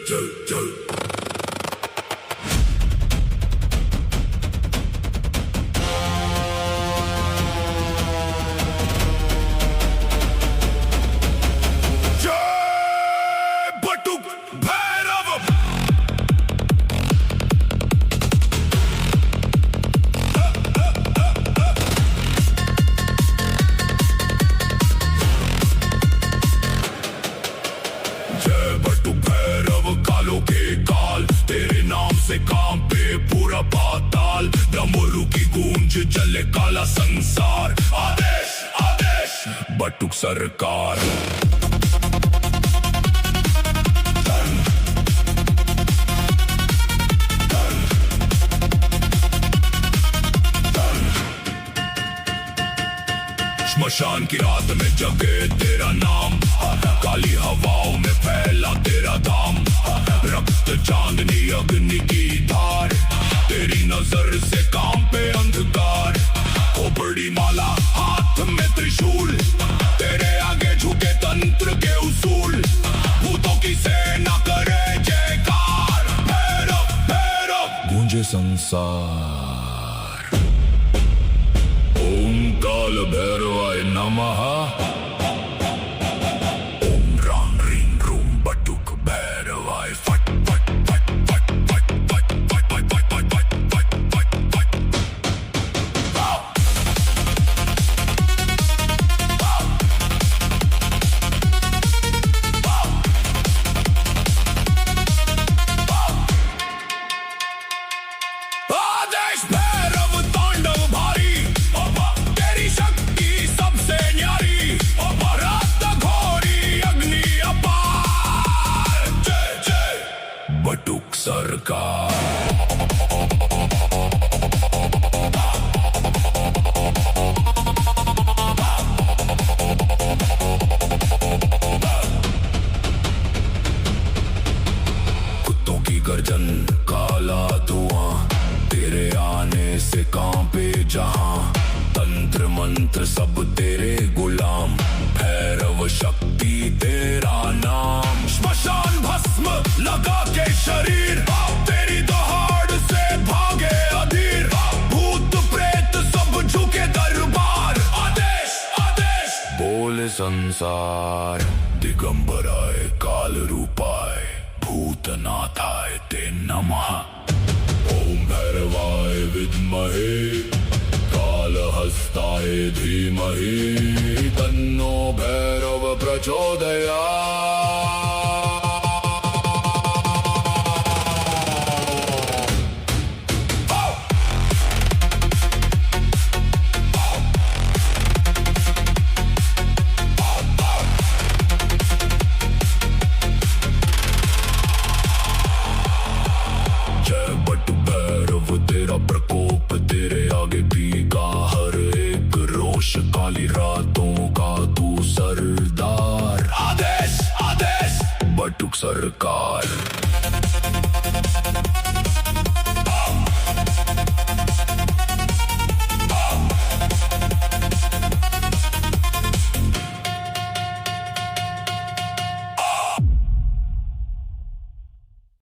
चल चल जय बटुक भैरव जय बटुक भैरव कालों के काल तेरे नाम से कांपे पूरा पाताल डमरू की गूंज जले काला संसार आदेश आदेश बटुक सरकार श्मशान की रात में जगे तेरा नाम काली हवाओं में फैला तेरा दाम रक्त चांदनी अग्नि की धार तेरी नजर से कांपे अंधकार खोपड़ी माला हाथ में त्रिशूल तेरे आगे झुके तंत्र के उसूल भूतों की सेना करे जयकार भैरव भैरव गूंजे संसार ओम काल भैरवाय नमः ओम राम रीम रूम बटुक भैरवाय फट फट फट फट फट फट फट फट फट फट फट फट फट आदेश भैरव तांडव भारी तेरी शक्ति सबसे न्यारी रात घोरी अग्नि अपार जय जय बटुक सरकार कुत्तों की गर्जन काला धुआं तेरे आने से कांपे जहां तंत्र मंत्र सब तेरे गुलाम भैरव शक्ति तेरा नाम श्मशान भस्म लगा के शरीर तेरी दहाड़ से भागे अधीर भूत प्रेत सब झुके दरबार आदेश आदेश बोले संसार दिगंबराय काल रूपाय भूतनाथाय ते नमः ओम भैरवाय विद्महे कालहस्ताय धीमहि तन्नो भैरव प्रचोदयात्